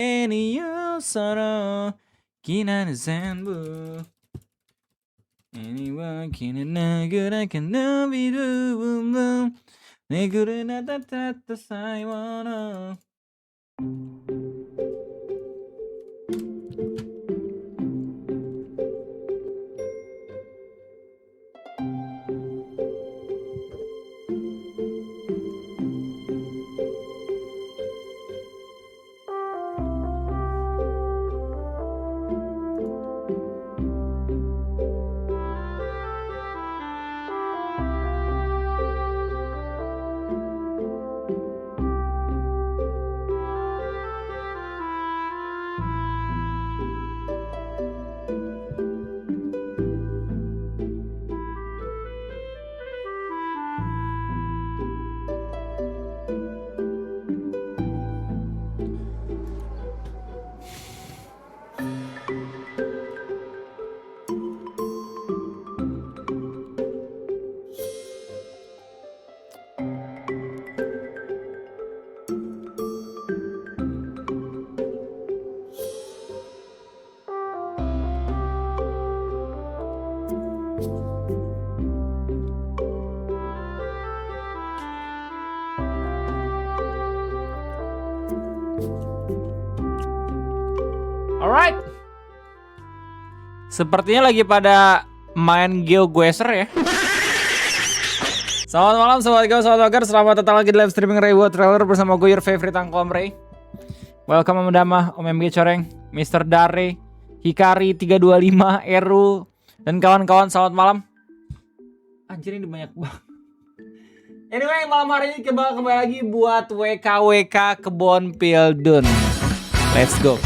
Eniyo soro kinanu zenbu Eniwa kinanagura kanabiru bum neguru natatata saiwana. Alright, sepertinya lagi pada main GeoGuessr ya. Selamat malam sobat Geo, sobat Wagar. Selamat datang lagi di live streaming Reward Trailer bersama gue your favorite Angko Om Ray. Welcome Om Dama, Om MG Coreng, Mr. Dare, Hikari 325, Eru, dan kawan-kawan. Selamat malam. Anjir ini banyak banget. Anyway, malam hari ini kembali lagi buat WKWK Kebon Pildun. Let's go.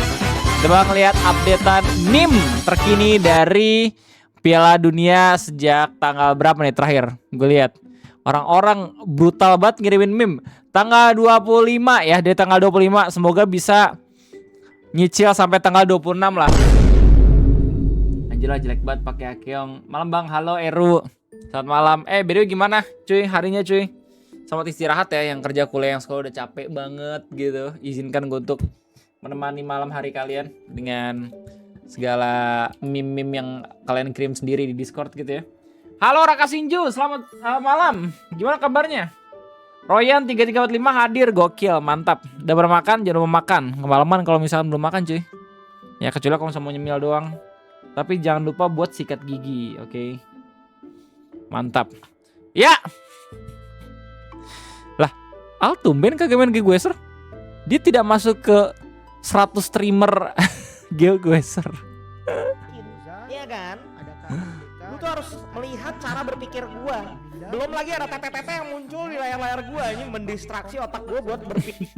Kita bakal ngeliat updatean meme terkini dari Piala Dunia sejak tanggal berapa nih terakhir. Gue lihat orang-orang brutal banget ngirimin meme. Tanggal 25 ya, dari tanggal 25 semoga bisa nyicil sampai tanggal 26 lah. Anjir lah jelek banget pakai Akeong. Malam Bang, halo Eru. Selamat malam. BDW gimana cuy harinya cuy? Selamat istirahat ya, yang kerja kuliah yang sekolah udah capek banget gitu. Izinkan gue untuk menemani malam hari kalian dengan segala meme-meme yang kalian kirim sendiri di Discord gitu ya. Halo Raka Sinju, selamat malam. Gimana kabarnya? Royan 3345 hadir, gokil, mantap. Udah bermakan, jangan lupa makan. Kemalaman kalau misalkan belum makan cuy. Ya kecuali kalau mau nyemil doang. Tapi jangan lupa buat sikat gigi, oke? Mantap. Ya. Lah, Al tumben kagak main GeoGuessr? Dia tidak masuk ke 100 streamer GeoGuessr. Iya kan? Lu tuh harus melihat cara berpikir gua. Belum lagi ada tete-tete yang muncul di layar-layar gua, ini mendistraksi otak gua buat berpikir.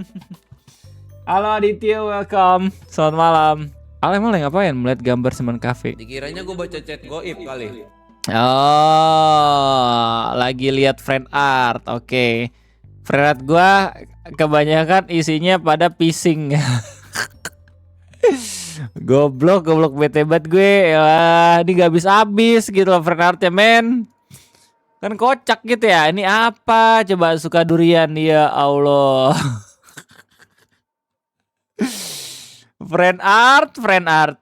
Halo Aditya, welcome. Selamat malam. Al emang lagi ngapain? Melihat gambar Semen Cafe. Dikiranya gue baca chat goib kali. Oh, lagi lihat friend art. Oke. Friend art gua kebanyakan isinya pada phishing. Goblok bete banget gue. Wah, ini gak habis gitu loh friend artnya men. Kan kocak gitu ya. Ini apa? Coba suka durian, ya Allah. friend art.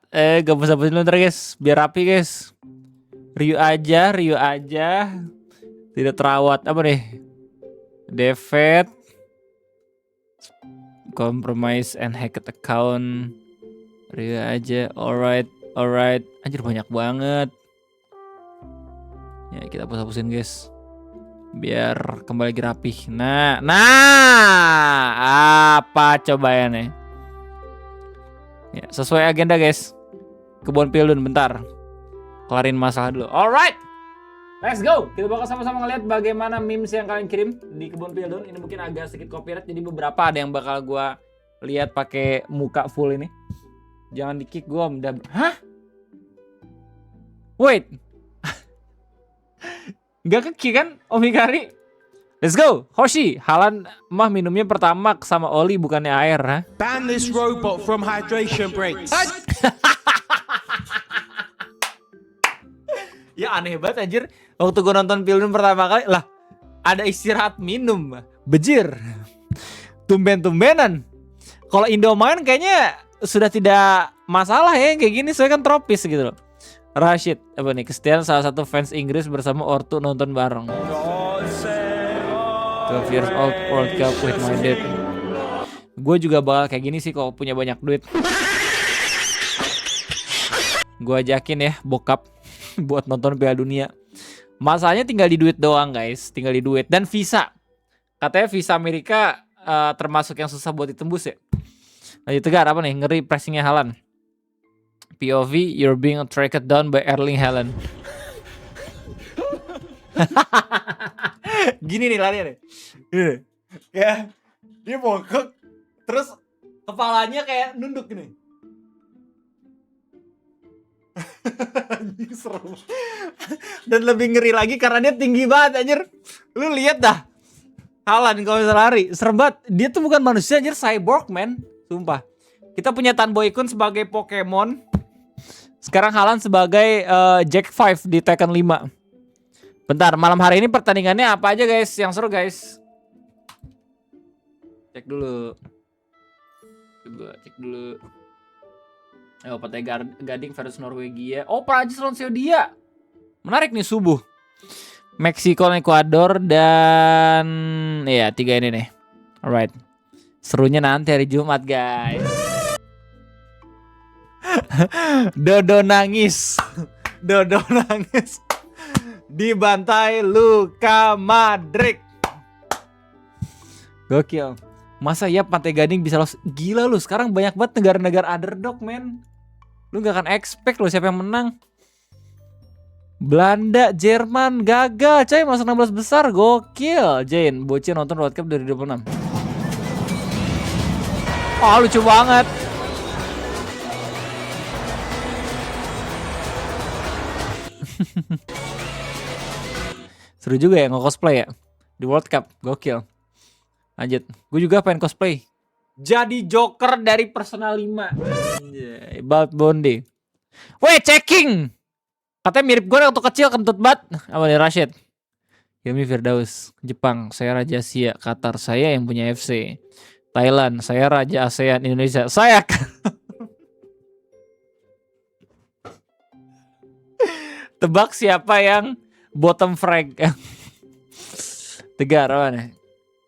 Gak usah dulu ntar guys, biar rapi guys. Ryu aja. Tidak terawat. Apa nih? Devet, compromise and hacked account. Ryu aja. Alright. Anjir banyak banget. Ya kita hapus-hapusin guys, biar kembali lagi rapih. Nah, apa coba ya nih? Ya, sesuai agenda guys. Kebon Pildun bentar. Kelarin masalah dulu. Alright. Let's go. Kita bakal sama-sama ngeliat bagaimana memes yang kalian kirim di Kebon Pildun. Ini mungkin agak sedikit copyright, jadi beberapa ada yang bakal gua lihat pakai muka full ini. Jangan di-kick gua udah. Hah? Wait. Gak ke-kick kan Om Hikari? Let's go. Hoshi, Halan mah minumnya pertama sama oli bukannya air, ha? Ban this robot from hydration breaks. Ya aneh banget anjir. Waktu gue nonton film pertama kali lah, ada istirahat minum. Bejir. Tumben-tumbenan. Kalau Indo main kayaknya sudah tidak masalah ya kayak gini, soalnya kan tropis gitu loh. Rashid, apa nih? Kesetiaan salah satu fans Inggris bersama ortu nonton bareng. 12 years old World Cup with my dad. Gue juga bakal kayak gini sih kalau punya banyak duit. Gue ajakin ya bokap buat nonton Piala Dunia. Masalahnya tinggal di duit doang guys, tinggal di duit dan visa. Katanya visa Amerika termasuk yang susah buat ditembus ya. Lanjut Tegar, apa nih? Ngeri pressingnya Haaland. POV, you're being tracked down by Erling Haaland. Gini nih lari nih. Ya, dia bongkok terus kepalanya kayak nunduk gini. Anjing serem. Dan lebih ngeri lagi karena dia tinggi banget anjir. Lu lihat dah. Haaland kalau bisa lari, serem banget. Dia tuh bukan manusia anjir, cyborg man. Sumpah. Kita punya Tan Boy-kun sebagai Pokemon. Sekarang Haaland sebagai Jack 5 di Tekken 5. Bentar, malam hari ini pertandingannya apa aja guys? Yang seru guys. Cek dulu. Coba cek dulu. Oh, Pantai Gading versus Norwegia. Oh, Prancis lawan Swedia. Menarik nih subuh. Meksiko lawan Ekuador dan ya 3 ini nih. Alright. Serunya nanti hari Jumat, guys. Dodo nangis. Dodo nangis. Dibantai Luka Modric. Gokil. Masa ya Pantai Gading bisa lolos? Gila lu, sekarang banyak banget negara-negara underdog, men. Lu gak akan expect lu siapa yang menang. Belanda, Jerman gagal, coy, masuk 16 besar, gokil. Jane, bocil nonton World Cup 2026. Oh, lucu banget. Seru juga ya nge-cosplay ya di World Cup, gokil. Lanjut, gue juga pengen cosplay. Jadi Joker dari Persona 5. Bald Bondi. Weh, checking. Katanya mirip gue waktu kecil, kentut banget. Apa nih Rashid? Hilmi Firdaus, Jepang. Saya Raja Asia. Qatar, saya yang punya FC. Thailand, saya Raja ASEAN. Indonesia, saya. Tebak siapa yang bottom frag. Tegar apa nih?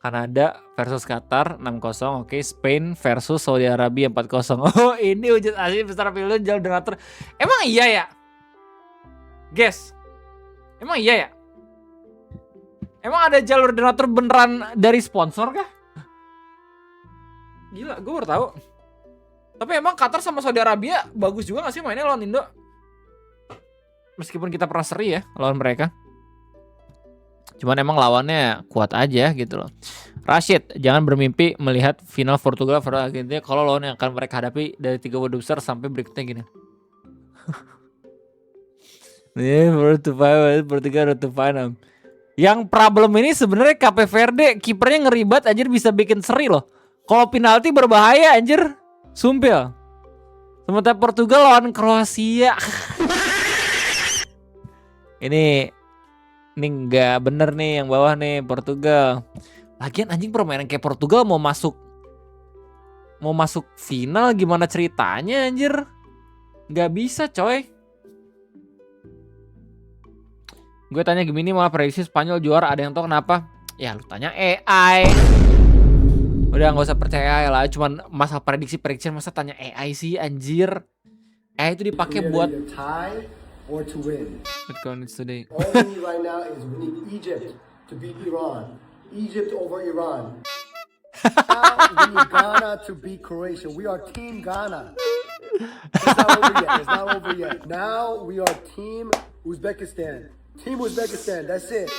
Kanada versus Qatar 6-0. Oke, Spain versus Saudi Arabia 4-0. Oh, ini wujud asli besar pilihan jalur donatur. Emang iya ya? Guys. Emang iya ya? Emang ada jalur donatur beneran dari sponsor kah? Gila, gue baru tahu. Tapi emang Qatar sama Saudi Arabia bagus juga gak sih mainnya lawan Indo? Meskipun kita pernah seri ya lawan mereka. Cuman emang lawannya kuat aja gitu loh. Rashid, jangan bermimpi melihat final Portugal versus Argentina kalau lawan yang akan mereka hadapi dari 3 wadah besar sampai berikutnya gini. Nih, Portugal to final. Yang problem ini sebenarnya Cape Verde, kipernya ngeribat anjir, bisa bikin seri loh. Kalau penalti berbahaya anjir. Sumpil. Sementara Portugal lawan Kroasia. Ini nggak bener nih yang bawah nih Portugal. Lagian anjing permainan kayak Portugal mau masuk final gimana ceritanya anjir? Nggak bisa coy. Gue tanya Gemini malah prediksi Spanyol juara, ada yang tahu kenapa? Ya lu tanya AI. Udah nggak usah percaya AI lah, cuman masalah prediksi masa tanya AI sih anjir. AI itu dipakai buat or to win. Today. All we need right now is we need Egypt to beat Iran. Egypt over Iran. Now we need Ghana to beat Croatia. We are Team Ghana. It's not over yet. It's not over yet. Now we are Team Uzbekistan. Team Uzbekistan. That's it.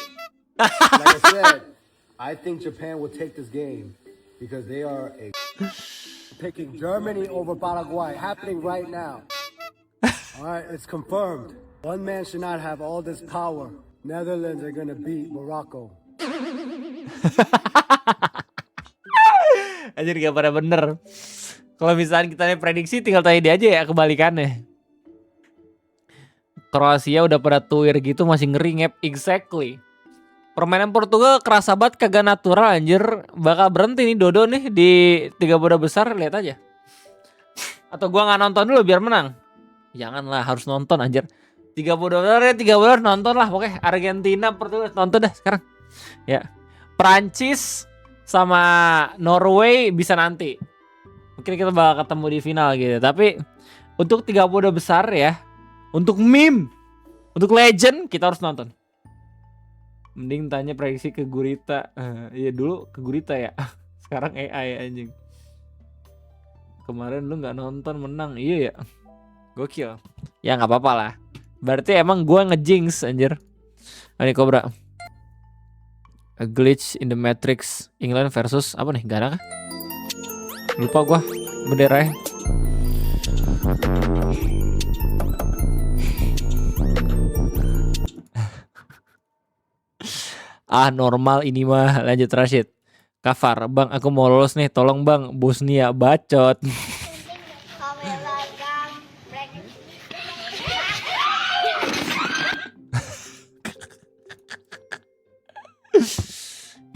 Like I said, I think Japan will take this game because they are picking Germany over Paraguay. Happening right now. All right, it's confirmed. One man should not have all this power. Netherlands are gonna beat Morocco. Anjir gak pada bener. Kalau misalnya kita prediksi tinggal tanya dia aja ya kebalikannya. Kroasia udah pada tuir gitu masih ngeri ngep. Exactly. Permainan Portugal kerasa banget kagak natural anjir. Bakal berhenti nih Dodo nih di 3 bola besar, lihat aja. Atau gua nggak nonton dulu biar menang? Janganlah, harus nonton anjir. 32 besar ya, 3 besar nonton lah. Oke, Argentina Portugal nonton dah sekarang. Ya. Prancis sama Norway bisa nanti. Mungkin kita bakal ketemu di final gitu. Tapi untuk 32 besar ya, untuk meme, untuk legend kita harus nonton. Mending tanya prediksi ke Gurita. Iya dulu ke Gurita ya. Sekarang AI anjing. Kemarin lu nggak nonton menang. Iya ya. Gokil. Ya nggak apa-apa lah. Berarti emang gua ngejinx anjir. Ini Cobra. A glitch in the Matrix. England versus apa nih? Gak ada kah? Lupa gua benderanya. Normal ini mah. Lanjut Rashid. Kafar, bang aku mau lolos nih, tolong bang. Bosnia bacot.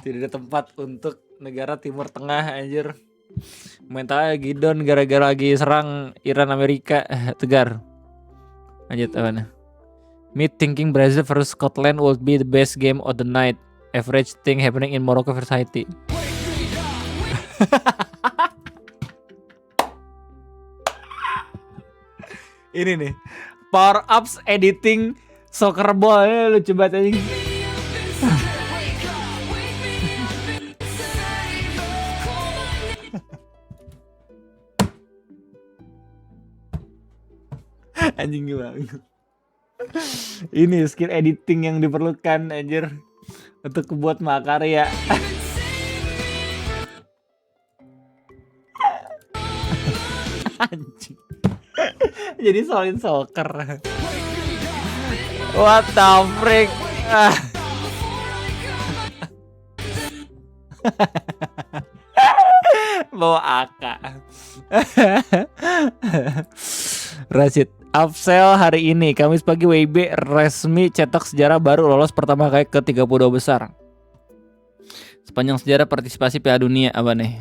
Tidak ada tempat untuk negara Timur Tengah anjir. Mentalnya gidon gara-gara lagi serang Iran Amerika. Tegar. Lanjut apa nih? Me thinking Brazil versus Scotland would be the best game of the night. Average thing happening in Morocco versus Haiti. Ini nih power ups editing soccer ball lucu banget anjing. Anjing banget. Ini skill editing yang diperlukan anjir untuk buat makarya. Anjing. Jadi solid soccer. What the freak? Bawa AK. Rashid, upsell hari ini Kamis pagi WIB resmi cetak sejarah baru lolos pertama kali ke 32 besar. Sepanjang sejarah partisipasi Piala Dunia apa nih?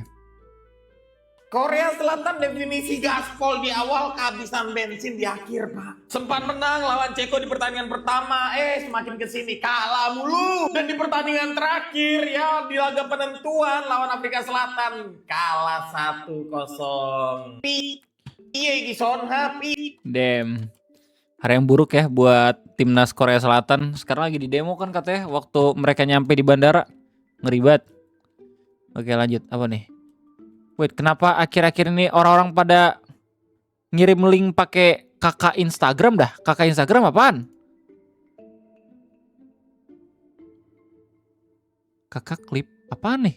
Korea Selatan definisi gaspol di awal, kehabisan bensin di akhir, Pak. Sempat menang lawan Ceko di pertandingan pertama, semakin kesini kalah mulu. Dan di pertandingan terakhir ya, di laga penentuan lawan Afrika Selatan, kalah 1-0. Iya Gison, happy. Damn. Hari yang buruk ya buat timnas Korea Selatan. Sekarang lagi di demo kan katanya waktu mereka nyampe di bandara. Ngeri banget. Oke lanjut, apa nih? Wait, kenapa akhir-akhir ini orang-orang pada ngirim link pakai kakak Instagram dah? Kakak Instagram apaan? Kakak klip apaan nih?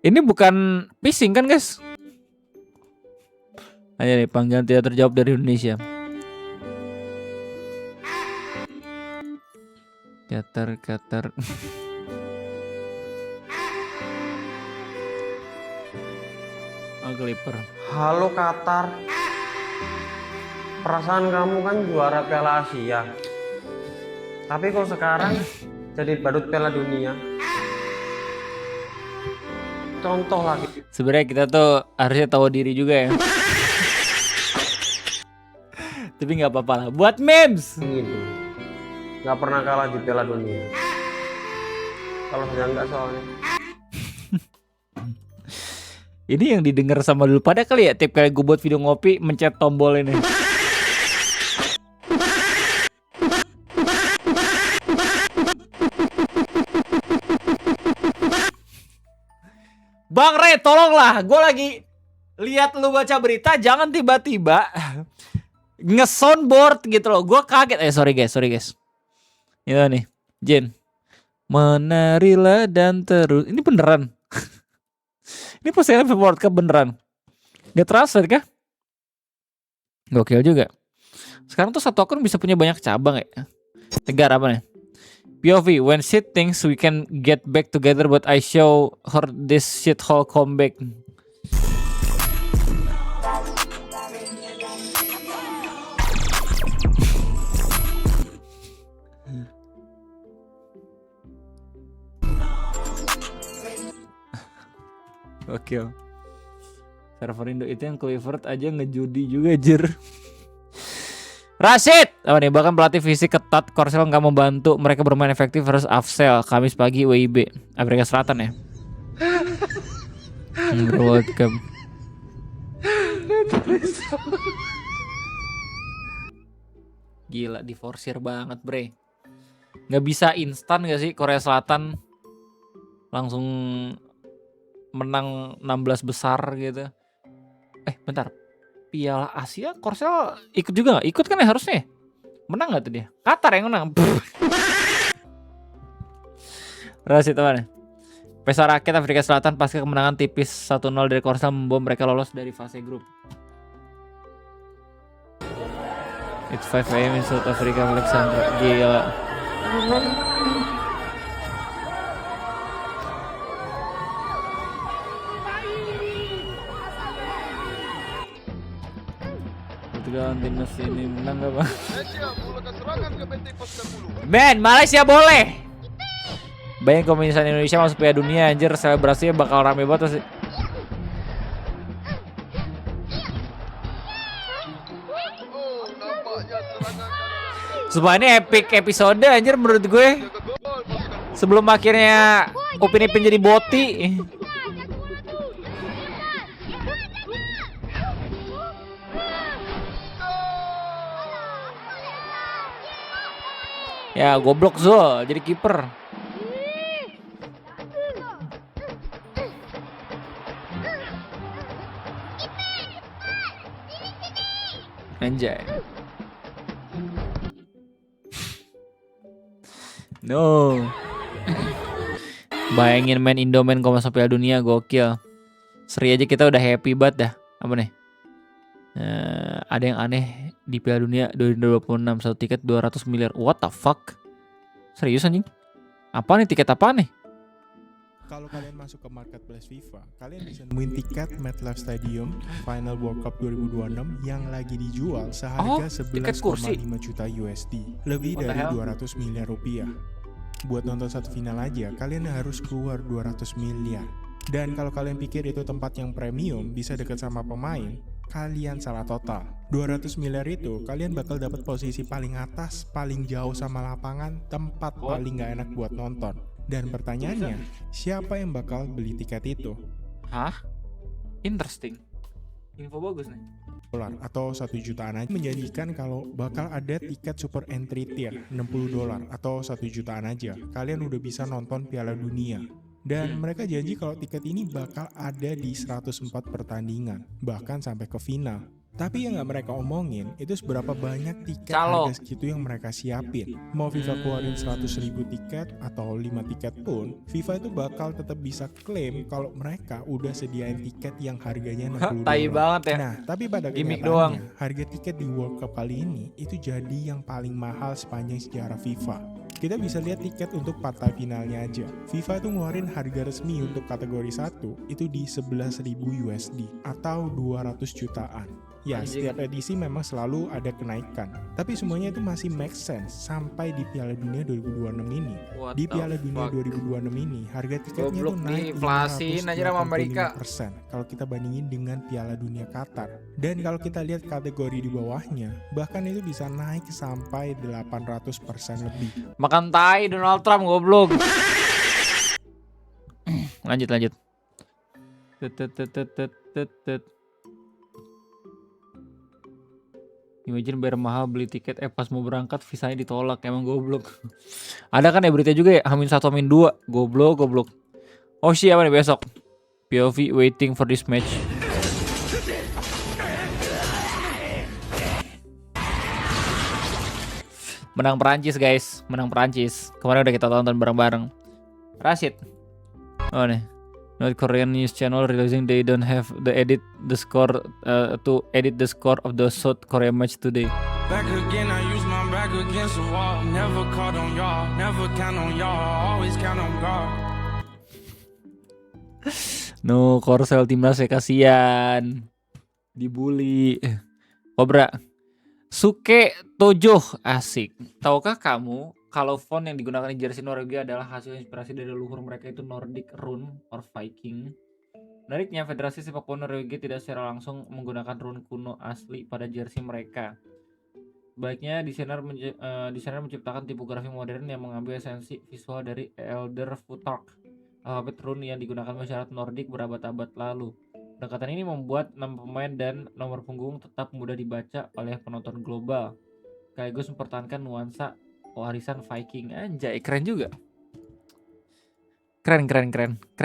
Ini bukan phishing kan, guys? Ayo nih, panggilan tidak terjawab dari Indonesia. Qatar. Oh, Clipper. Halo Qatar. Perasaan kamu kan juara Piala Asia. Tapi kok sekarang jadi badut Piala Dunia? Contoh lagi. Sebenarnya kita tuh harusnya tahu diri juga ya. Tapi nggak apa-apa lah. Buat memes. Gitu. Nggak pernah kalah di Piala Dunia. Kalau saya nggak soalnya. Ini yang didengar sama dulu pada kali ya, tiap kali gue buat video ngopi mencet tombol ini. Bang Re, tolonglah, gue lagi lihat lu baca berita, jangan tiba-tiba nge-soundboard gitu loh. Gue kaget. Sorry guys. Ini nih, Jin. Menarilah dan terus. Ini beneran. Ini postingan World Cup beneran. Gak terasa kah? Gokil juga. Sekarang tuh satu akun bisa punya banyak cabang ya. Tegar apa nih? POV, when shit thinks we can get back together but I show her this shithole comeback. Oke. Server Indo itu yang Clifford aja ngejudi juga jir. Rashid! Oh nih, bahkan pelatih fisik ketat Korsel nggak membantu mereka bermain efektif versus Afsel Kamis pagi WIB Amerika Selatan ya. World Cup. Gila, diforsir banget bre. Nggak bisa instan gak sih Korea Selatan langsung menang 16 besar gitu. Bentar. Piala Asia Korsel ikut juga gak? Ikut kan ya harusnya. Menang gak tuh dia? Qatar yang menang. Rasid teman. Pesta rakyat Afrika Selatan pasca kemenangan tipis 1-0 dari Korsel membawa mereka lolos dari fase grup. It's 5 AM in South Africa, Alexandra. Gila. Portugal timnas ini menang gak bang? Ben, Malaysia boleh. Bayangin kalau misalnya Indonesia masuk Piala Dunia anjir, selebrasinya bakal rame banget sih. Sumpah ini epic episode anjir menurut gue. Sebelum akhirnya Upin Ipin jadi boti. Ya goblok Zul jadi kiper. Anjay. No. Bayangin main Indo main kalau masuk Piala Dunia gokil. Seri aja kita udah happy banget dah. Apa nih? Ada yang aneh di Piala Dunia 2026 satu tiket 200 miliar. What the fuck? Serius anjing? Apa nih tiket apa nih? Kalau kalian masuk ke marketplace FIFA, kalian bisa nemuin tiket MetLife Stadium Final World Cup 2026 yang lagi dijual seharga 11,5 juta USD, lebih dari 200 miliar rupiah. Buat nonton satu final aja, kalian harus keluar 200 miliar. Dan kalau kalian pikir itu tempat yang premium, bisa deket sama pemain, kalian salah total. 200 miliar itu, kalian bakal dapat posisi paling atas, paling jauh sama lapangan, tempat paling gak enak buat nonton. Dan pertanyaannya, siapa yang bakal beli tiket itu? Hah? Interesting. Info bagus nih. $, atau 1 jutaan aja. Menjanjikan kalau bakal ada tiket super entry tier $60 atau 1 jutaan aja. Kalian udah bisa nonton Piala Dunia. Dan mereka janji kalau tiket ini bakal ada di 104 pertandingan, bahkan sampai ke final. Tapi yang gak mereka omongin, itu seberapa banyak tiket harga segitu yang mereka siapin. Mau FIFA keluarin 100.000 tiket atau 5 tiket pun, FIFA itu bakal tetap bisa klaim kalau mereka udah sediain tiket yang harganya $60. Tai banget ya. Nah, tapi pada kenyataannya, harga tiket di World Cup kali ini itu jadi yang paling mahal sepanjang sejarah FIFA. Kita bisa lihat tiket untuk partai finalnya aja. FIFA itu ngeluarin harga resmi untuk kategori 1 itu di 11.000 USD atau 200 jutaan. Ya, setiap edisi memang selalu ada kenaikan. Tapi semuanya itu masih make sense sampai di Piala Dunia 2026 ini. Di Piala Dunia 2026 ini, harga tiketnya tuh naik 585% kalau kita bandingin dengan Piala Dunia Qatar. Dan kalau kita lihat kategori di bawahnya, bahkan itu bisa naik sampai 800% lebih. Makan tai Donald Trump goblok. Lanjut. Imagine bayar mahal beli tiket, pas mau berangkat visanya ditolak, emang goblok. Ada kan ya berita juga ya, H-1 H-2, goblok. Oh siapa nih besok? POV waiting for this match. Menang Perancis guys, Kemarin udah kita tonton bareng-bareng. Rashid. Oh nih. North Korean news channel realizing they don't have the score to edit the score of the South Korea match today. Back again, I use my back against the wall. Never caught on y'all, never count on y'all, always count on God. No, Korsel timnas ya kasihan. Dibully. Kobra. Suke Tojo asik. Tahukah kamu kalau font yang digunakan di jersey Norwegia adalah hasil inspirasi dari leluhur mereka itu Nordic Rune or Viking? Menariknya, Federasi Sepak Bola Norwegia tidak secara langsung menggunakan rune kuno asli pada jersey mereka. Baiknya, desainer menciptakan tipografi modern yang mengambil esensi visual dari Elder Futhark, alfabet rune yang digunakan masyarakat Nordik berabad-abad lalu. Pendekatan ini membuat nama pemain dan nomor punggung tetap mudah dibaca oleh penonton global, sekaligus mempertahankan nuansa warisan Viking. Anjay, keren juga. Keren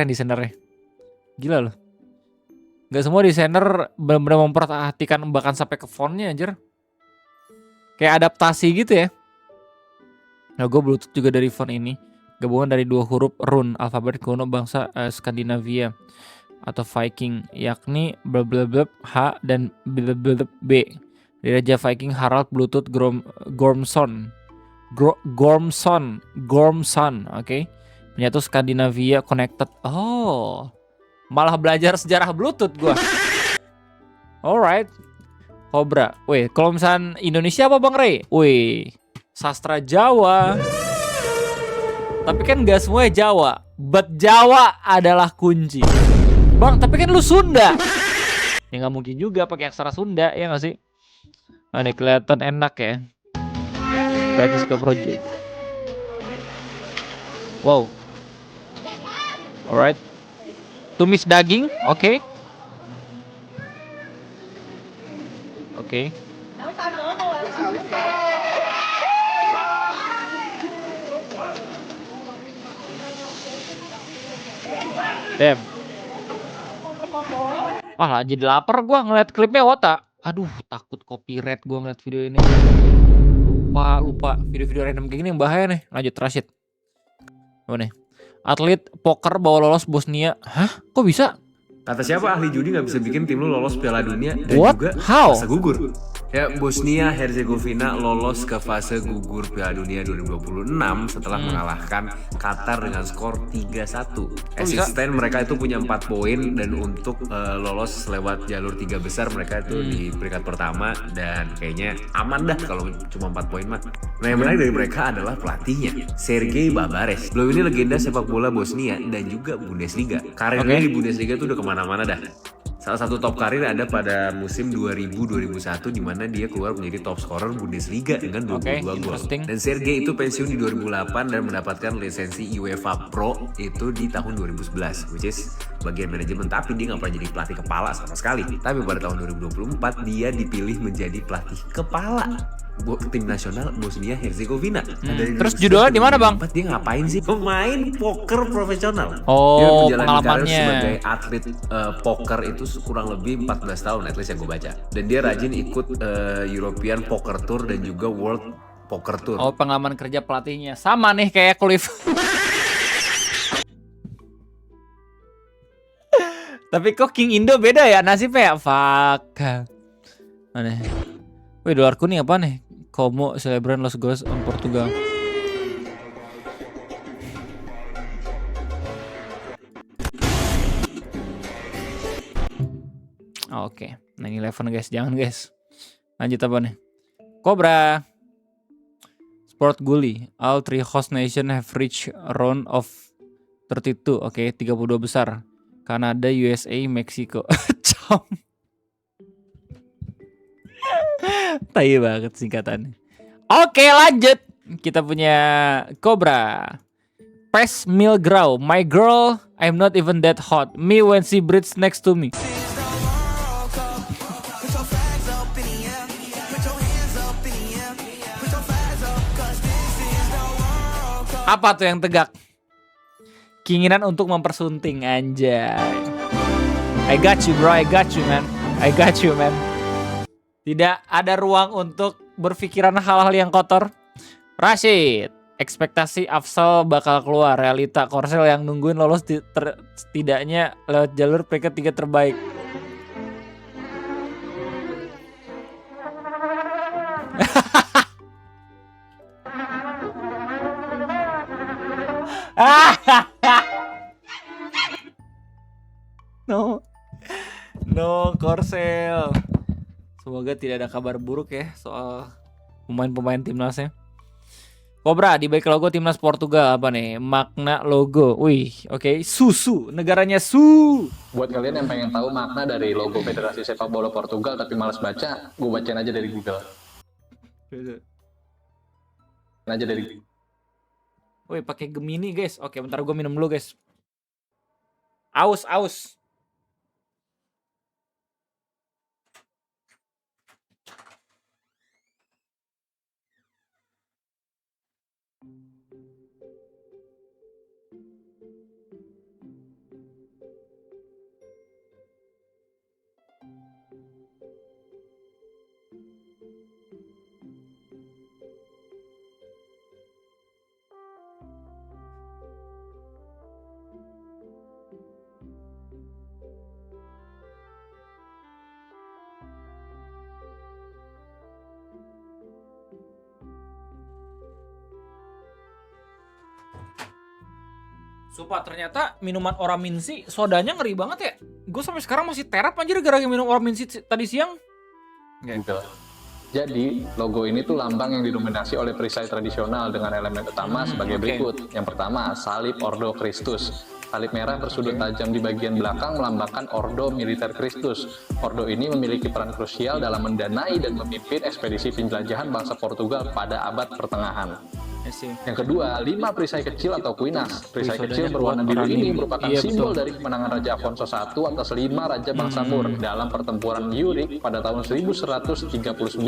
desainernya. Gila loh. Gak semua desainer benar-benar memperhatikan bahkan sampai ke fontnya anjir. Kayak adaptasi gitu ya. Nah, gue Bluetooth juga dari font ini. Gabungan dari 2 huruf rune alfabet kuno bangsa Skandinavia atau Viking, yakni blablabla H dan blablabla B. Dari Raja Viking Harald Bluetooth Gormson, oke. Menyatu Skandinavia Connected. Oh, malah belajar sejarah Bluetooth gua. Alright. Cobra. Weh, kalau misalnya Indonesia apa Bang Rey? Weh, sastra Jawa. Tapi kan gak semuanya Jawa. But Jawa adalah kunci. Bang, tapi kan lu Sunda. Ya gak mungkin juga pakai aksara Sunda, ya gak sih? Nah, ini kelihatan enak ya. Practice ke project. Wow. Alright. Tumis daging, oke. Oke. Damn. Wah, jadi lapar gua ngeliat klipnya Wota. Aduh, takut copyright gua ngeliat video ini. Lupa. Video-video random kayak gini yang bahaya nih. Lanjut, Rashid. Apa nih? Atlet poker bawa lolos Bosnia. Hah? Kok bisa? Kata siapa ahli judi nggak bisa bikin tim lu lolos Piala Dunia dan What? juga How? fase gugur? Ya, Bosnia Herzegovina lolos ke fase gugur Piala Dunia 2026 setelah mengalahkan Qatar dengan skor 3-1. Asisten mereka itu punya 4 poin dan untuk lolos lewat jalur 3 besar mereka itu di peringkat pertama dan kayaknya aman dah kalau cuma 4 poin mah. Nah, yang menarik dari mereka adalah pelatihnya, Sergej Babares. Beliau ini legenda sepak bola Bosnia dan juga Bundesliga. Karirnya di Bundesliga itu udah kemana-mana dah. Salah satu top karir ada pada musim 2000-2001 di mana dia keluar menjadi top scorer Bundesliga dengan 22 gol. Dan Sergej itu pensiun di 2008 dan mendapatkan lisensi UEFA Pro itu di tahun 2011, which is bagian manajemen, tapi dia nggak pernah jadi pelatih kepala sama sekali. Tapi pada tahun 2024 dia dipilih menjadi pelatih kepala tim nasional Bosnia Herzegovina. Terus judulnya di mana, Bang? Dia ngapain sih? Pemain poker profesional. Oh, dia menjalani karir pengalamannya sebagai atlet poker itu kurang lebih 14 tahun, at least yang gue baca. Dan dia rajin ikut European Poker Tour dan juga World Poker Tour. Oh, pengalaman kerja pelatihnya sama nih kayak Cliff. Tapi kok King Indo beda ya nasibnya ya? Fuck. Aneh. Wih, dolar kuning apa nih? Como celebran los gols on Portugal. Oke. 9-11 guys, jangan guys. Lanjut apa nih? Cobra. Sport Gully. All 3 host nation have reached round of 32. Oke, 32 besar. Kanada, USA, Meksiko. Cam. Tai banget singkatannya. Oke, lanjut. Kita punya Cobra. Pes Milgrau. My girl, I'm not even that hot. Me when she breathes next to me. Apa tuh yang tegak? Keinginan untuk mempersunting, anjay. I got you bro, I got you man. I got you man. Tidak ada ruang untuk berpikiran hal-hal yang kotor. Rashid, ekspektasi Afsal bakal keluar. Realita Korsel yang nungguin lolos setidaknya lewat jalur peringkat 3 terbaik. No Korsel. Semoga tidak ada kabar buruk ya soal pemain-pemain timnasnya. Cobra di balik logo timnas Portugal apa nih? Makna logo. Wih, oke. Susu, negaranya Buat kalian yang pengen tahu makna dari logo Federasi Sepak Bola Portugal tapi malas baca, gue bacain aja dari Google. Aja dari. Wih, pakai Gemini, guys. Oke, bentar gue minum dulu, guys. Aus. Sumpah, ternyata minuman Oraminsi sodanya ngeri banget ya. Gue sampai sekarang masih terap anjir gara-gara minum Oraminsi tadi siang. Google. Jadi, logo ini tuh lambang yang didominasi oleh perisai tradisional dengan elemen utama sebagai berikut. Yang pertama, salib Ordo Christus. Salib merah bersudut tajam di bagian belakang melambangkan Ordo Militer Christus. Ordo ini memiliki peran krusial dalam mendanai dan memimpin ekspedisi penjelajahan bangsa Portugal pada abad pertengahan. Yang kedua, 5 perisai kecil atau kuinas. Perisai kecil berwarna biru ini merupakan simbol dari kemenangan Raja Afonso I atas 5 raja bangsa Moor dalam pertempuran Yurik pada tahun 1139.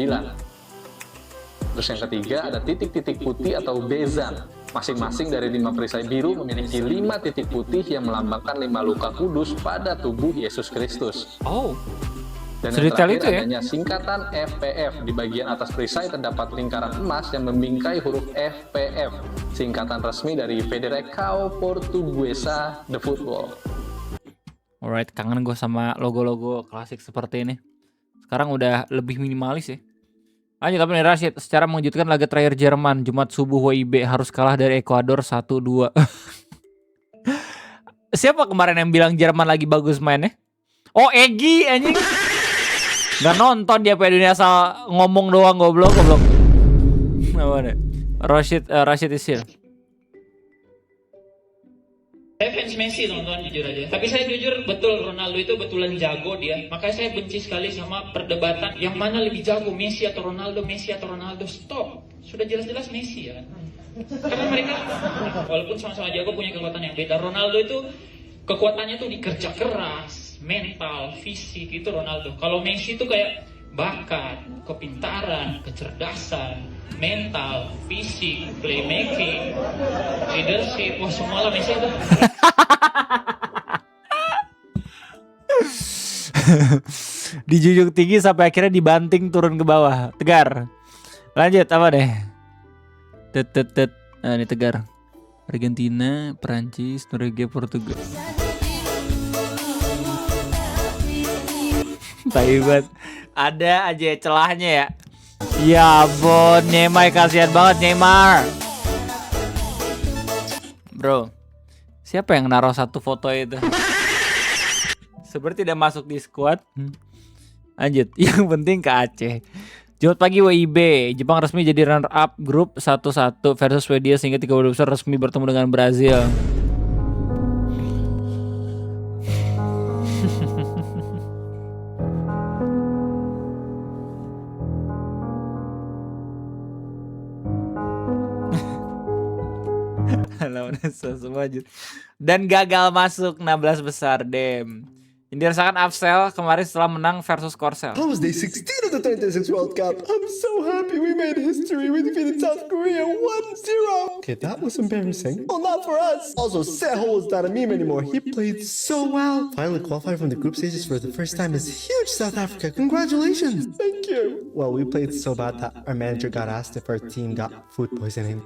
Terus yang ketiga, ada titik-titik putih atau bezan. Masing-masing dari 5 perisai biru memiliki 5 titik putih yang melambangkan 5 luka kudus pada tubuh Yesus Kristus. Dan yang terakhir adanya singkatan FPF. Di bagian atas perisai terdapat lingkaran emas yang membingkai huruf FPF, singkatan resmi dari Federação Portuguesa de Futebol. Alright, kangen gue sama logo-logo klasik seperti ini. Sekarang udah lebih minimalis ya. Lanjut apa nih Rashid? Secara mengejutkan laga terakhir Jerman Jumat subuh WIB harus kalah dari Ekuador 1-2. Siapa kemarin yang bilang Jerman lagi bagus mainnya? Oh, Egi anjing. Gak nonton dia Piala Dunia, asal ngomong doang, goblok. Apa deh? Rashid Isil. Saya fans Messi teman-teman, jujur aja. Tapi saya jujur betul Ronaldo itu betulan jago dia. Makanya saya benci sekali sama perdebatan yang mana lebih jago, Messi atau Ronaldo. Stop. Sudah jelas-jelas Messi ya kan. Karena mereka walaupun sama-sama jago punya kekuatan yang beda. Ronaldo itu kekuatannya tuh di kerja keras, mental, fisik itu Ronaldo. Kalau Messi itu kayak bakat, kepintaran, kecerdasan, mental, fisik, playmaking, leadership, wah semua lah Messi itu. Dijunjung tinggi sampai akhirnya dibanting turun ke bawah. Tegar. Lanjut apa deh? Nah ini Tegar. Argentina, Perancis, Norwegia, Portugal. Taiwan. Ada aja celahnya ya. Ya ampun, Neymar kasihan banget Neymar. Bro, siapa yang naruh satu foto itu? Seperti tidak masuk di squad. Lanjut, yang penting ke Aceh. Jumat pagi WIB, Jepang resmi jadi runner up grup 1-1 versus Swedia sehingga 32 besar resmi bertemu dengan Brazil. Dan gagal masuk 16 besar, dem. Yang dirasakan Afsel kemarin setelah menang versus Korsel. How was day 16 of the 2026 World Cup? I'm so happy we made history. We defeated South Korea 1-0. Okay, that was embarrassing. Well, not for us. Also, Seho was not a meme anymore. He played so well. Finally qualified from the group stages for the first time is huge, South Africa. Congratulations. Thank you. Well, we played so bad that our manager got asked if our team got food poisoning.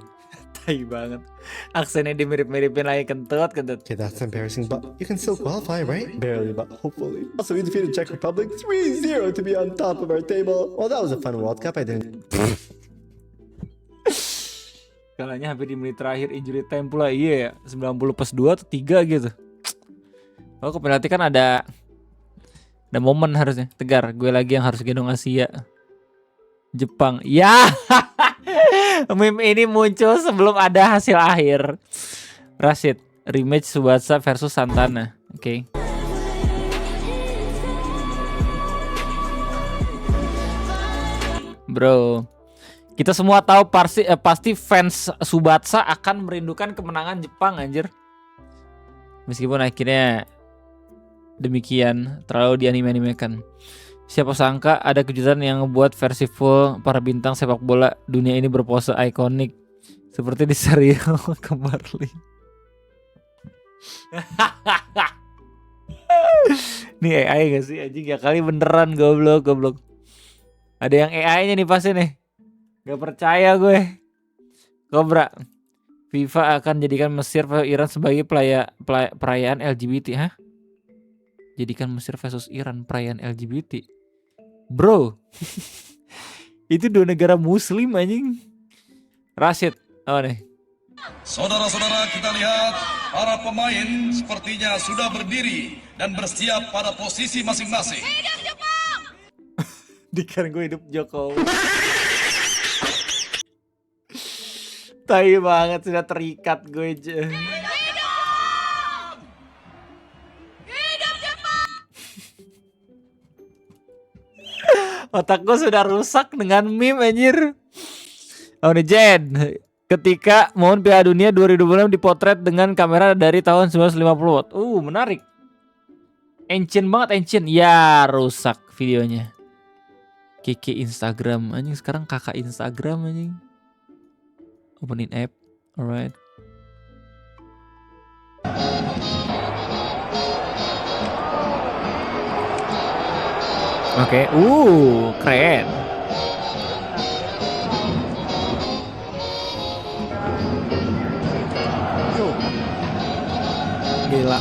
Tai banget. Aksennya dimirip-miripin lagi, kentut. Okay, that's embarrassing, but you can still qualify, right? Barely, but hopefully. Also, we defeated Czech Republic 3-0 to be on top of our table. Well, that was a fun World Cup. I didn't. Kalahnya hampir di menit terakhir injury time pula. Iya ya, 90+2 atau 3 gitu. Oh, ke penalti kan ada momen harusnya. Tegar, gue lagi yang harus gendong Asia. Jepang. Ya. Meme ini muncul sebelum ada hasil akhir. Rashid, rematch Tsubasa versus Santana. Oke. Bro, kita semua tahu pasti fans Tsubasa akan merindukan kemenangan Jepang anjir. Meskipun akhirnya demikian, terlalu dianime-animekan. Siapa sangka ada kejutan yang membuat versi full para bintang sepak bola dunia ini berpose ikonik seperti di serial Kembarli. Nih AI gak sih anjing, ya kali beneran goblok. Ada yang AI-nya nih pasti nih. Gak percaya gue. Kobra, FIFA akan jadikan Mesir versus Iran sebagai perayaan LGBT. Hah? Jadikan Mesir versus Iran perayaan LGBT. Bro, itu dua negara muslim anjing. Rashid, oh nih. Saudara-saudara, kita lihat para pemain sepertinya sudah berdiri dan bersiap pada posisi masing-masing. Hidup Jepang! Dikan gue hidup Jokowi. Tai banget, sudah terikat gue aja. Otak gue sudah rusak dengan meme anjir. Oh nih Jen, ketika momen Piala Dunia 2026 dipotret dengan kamera dari tahun 1950. Menarik. Ancient banget, ancient. Ya rusak videonya. Kiki Instagram anjing, sekarang kakak Instagram anjing. Opening app, alright. Oke, keren. Gila.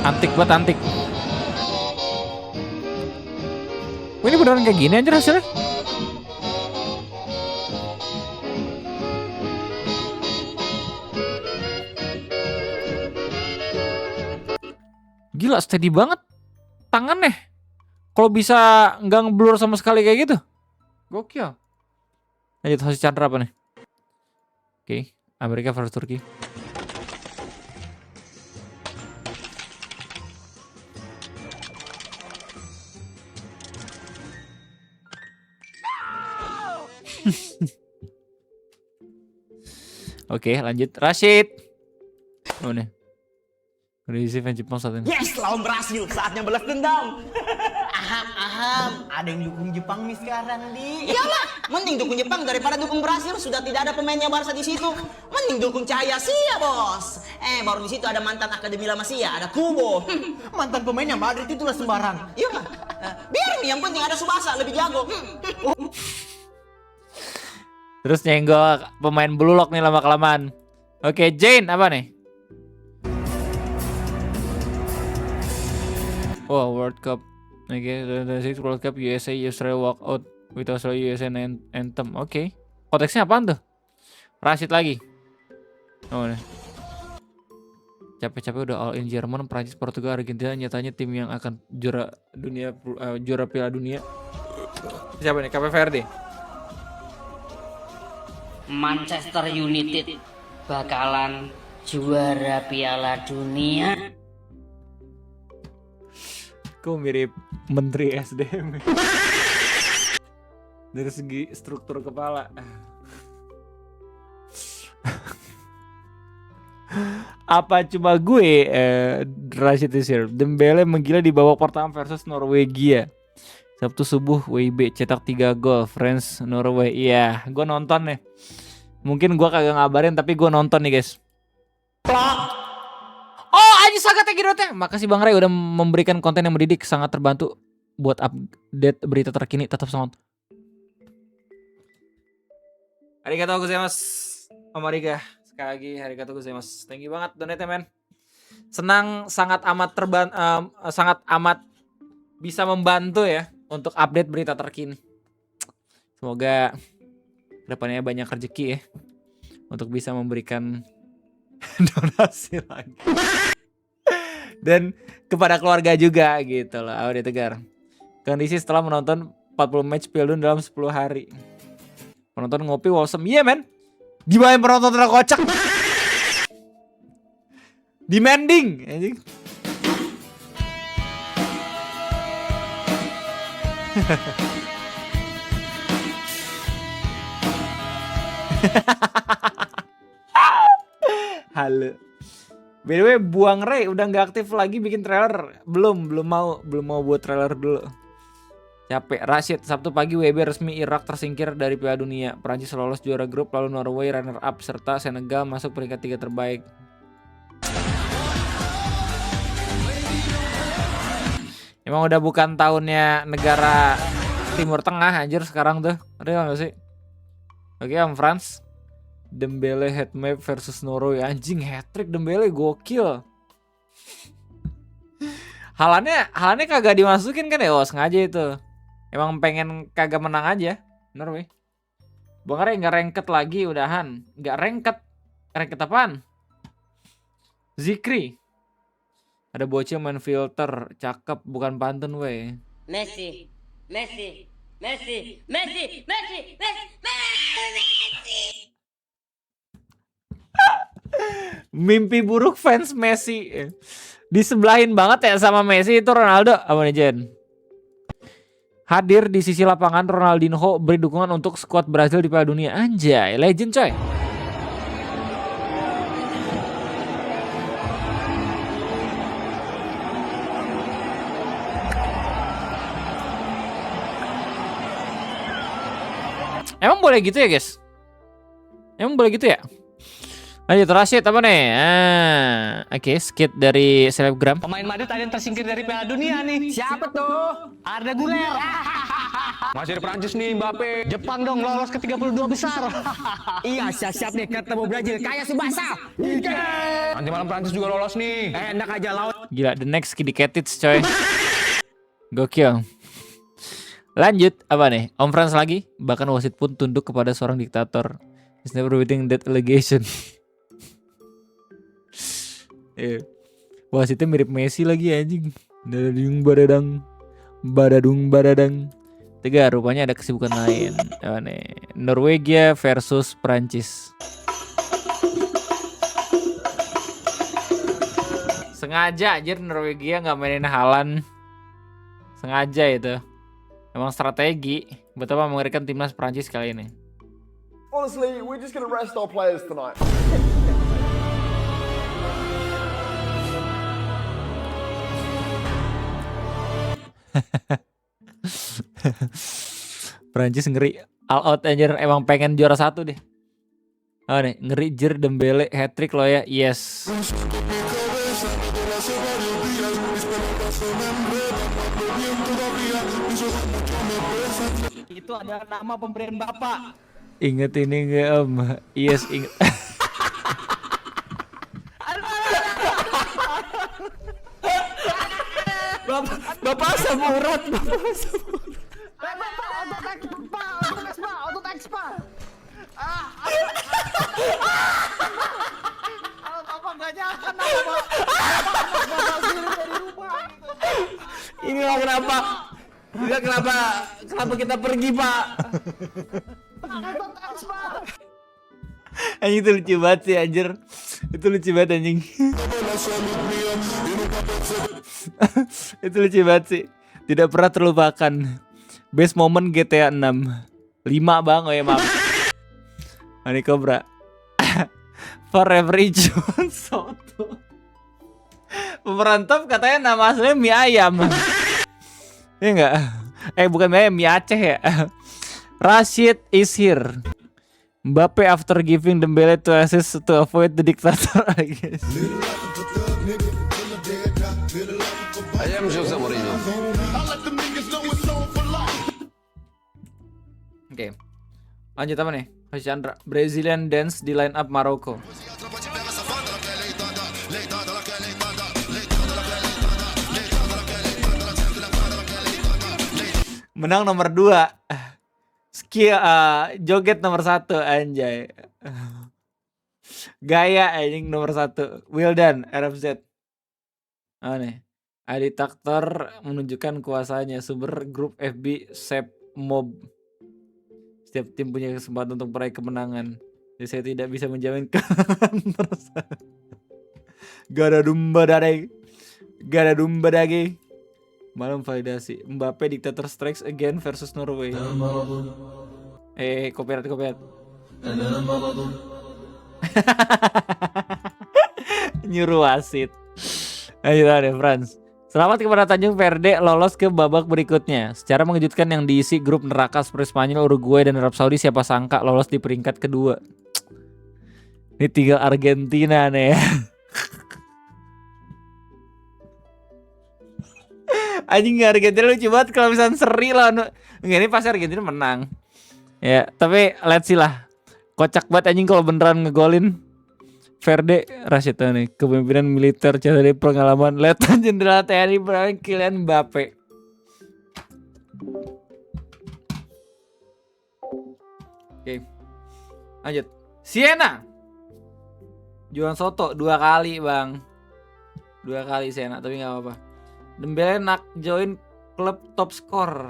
Antik banget, antik. Ini beneran kayak gini aja hasilnya. Gila, steady banget tangannya. Kalau bisa nggak ngeblur sama sekali kayak gitu, gokil. Lanjut hasil Chandra apa nih? Oke, Amerika versus Turki. Oke, lanjut Rashid. Oh nih. Kondisi fans Jepang saat ini. Yes, lawan berhasil. Saatnya balas dendam. Aham. Ada yang dukung Jepang nih sekarang, Di. Iyalah, mending dukung Jepang daripada dukung Brasil. Sudah tidak ada pemainnya Barca di situ. Mending dukung Cahaya Sia, bos. Baru di situ ada mantan Akademi La Masia, ada Kubo. Mantan pemainnya Madrid itulah sembarang. Iyalah. Biar nih, yang penting ada Tsubasa lebih jago. Terus nyenggol pemain Blue Lock nih lama-kelamaan. Oke, Jane apa nih? Oh, World Cup. Oke, the sixth World Cup USA Australia walk out with Australia USA anthem. Oke. Konteksnya apaan tuh? Rashid lagi. Oh, nih. Capek-capek udah all in Jerman, Prancis, Portugal, Argentina, nyatanya tim yang akan juara dunia, juara Piala Dunia. Siapa nih? Cape Verde. Manchester United bakalan juara Piala Dunia. Kok mirip Menteri SDM dari segi struktur kepala. Apa cuma gue Rashid Isir Dembele menggila di babak pertama versus Norwegia Sabtu subuh. WIB cetak 3 gol France Norway. Iya, gue nonton nih. Mungkin gue kagak ngabarin tapi gue nonton nih guys. Oh, Aji Saga Tegirotnya. Makasih Bang Ray udah memberikan konten yang mendidik, sangat terbantu buat update berita terkini. Tetap semangat. Arigatou gozaimasu. Om Ariga. Sekali lagi arigatou gozaimasu. Thank you banget donate men. Senang, sangat amat bisa membantu ya untuk update berita terkini. Semoga kedepannya banyak rezeki ya untuk bisa memberikan donasi lagi. Dan kepada keluarga juga gitu loh. Audio Tegar. Kondisi setelah menonton 40 match Piala Dunia dalam 10 hari. Penonton ngopi wholesome. Iya men. Gimana penonton terkocak? Demanding anjing. Halo. By the way, Buang Ray udah nggak aktif lagi bikin trailer. Belum mau buat trailer dulu. Capek. Rashid, Sabtu pagi WB resmi Irak tersingkir dari Piala Dunia. Prancis lolos juara grup, lalu Norway runner up serta Senegal masuk peringkat 3 terbaik. Emang udah bukan tahunnya negara Timur Tengah anjir sekarang tuh. Ada nggak sih? Oke, France. Dembele headmap versus Norway. Anjing hat-trick Dembele gokil. Halannya kagak dimasukin kan ya? Oh, sengaja itu. Emang pengen kagak menang aja Norway. Bang Ray nggak ranked lagi udahan. Nggak ranked. Ranked apaan? Zikri. Ada bocil main filter, cakep bukan pantun weh. Messi, Messi, Messi, Messi, Messi, Messi, Messi. Mimpi buruk fans Messi. Disebelahin banget ya sama Messi itu Ronaldo. Apa nih Jen? Hadir di sisi lapangan Ronaldinho beri dukungan untuk skuad Brazil di Piala Dunia. Anjay, legend coy. Emang boleh gitu ya guys? Emang boleh gitu ya? Lanjut Rashid apa nih? Oke, skit dari selebgram. Pemain Madrid ada yang tersingkir dari Piala Dunia nih. Siapa tuh? Arda Güler. Masih di Prancis nih Mbappe. Jepang dong lolos ke 32 besar. Iya, siap-siap nih ketemu Brazil. Kayak Subasa. Nanti malam Prancis juga lolos nih. Enak aja laut. Gila, the next Dedicated coy. Gokil. Lanjut apa nih? Om Frans lagi. Bahkan wasit pun tunduk kepada seorang diktator. He's never beating that allegation. Wasitnya mirip Messi lagi anjing. Badadung badadang. Tegar, rupanya ada kesibukan lain. Oh, nih. Norwegia versus Prancis. Sengaja anjir Norwegia nggak mainin Haaland. Sengaja itu. Emang strategi betapa mengerikan timnas Prancis kali ini. Honestly, we're just gonna rest our players tonight. Prancis ngeri all out anjir, emang pengen juara 1 deh. Oh nih, ngeri jir Dembele hat-trick lo ya. Yes. Itu ada nama pemberian Bapak. Ingat ini enggak Om? Yes, ingat. Bapak asam urat. Inilah kenapa. Tidak kenapa kita pergi, Pak. Anjing itu lucu banget sih anjir. Itu lucu banget anjing. Itu lucu banget sih. Tidak pernah terlupakan. Best moment GTA 6. 5 bang, oh ya maaf. Ani Cobra. Forever John Soto. Pemeran top katanya nama aslinya mie ayam. Iya enggak? Bukan mie ayam, mie Aceh ya. Rashid is here. Mbappe after giving Dembele to assist to avoid the dictator, I guess. I am Jose Mourinho. Oke. Lanjut apa nih? Mas Chandra, Brazilian dance di line up Maroko. Menang nomor 2. Skill joget nomor 1 anjay. Gaya anjing nomor 1. Wildan RFZ. Nih. Adiktator menunjukkan kuasanya. Sumber grup FB Sep Mob. Setiap tim punya kesempatan untuk meraih kemenangan. Jadi saya tidak bisa menjamin terus. Gak ada dumba dage. Malam validasi. Mbappe dictator strikes again versus Norway. Copyright. Nyuruh wasit. Ayo ada Frans. Selamat kepada Tanjung Verde lolos ke babak berikutnya. Secara mengejutkan yang diisi grup neraka seperti Spanyol, Uruguay, dan Arab Saudi, siapa sangka lolos di peringkat kedua. Ini tinggal Argentina nih ya. Anjing Argentina lucu banget kalau misalnya seri lah. Enggak, ini pasti Argentina menang. Ya, tapi let's see lah. Kocak banget anjing kalau beneran ngegolin. Verde Rashid nih, kepemimpinan militer dari pengalaman Letnan Jenderal TNI Kylian Mbappe. Oke. Lanjut. Siena. Juan Soto 2 kali, Bang. 2 kali Siena, tapi enggak apa-apa. Dembele nak join klub top skor.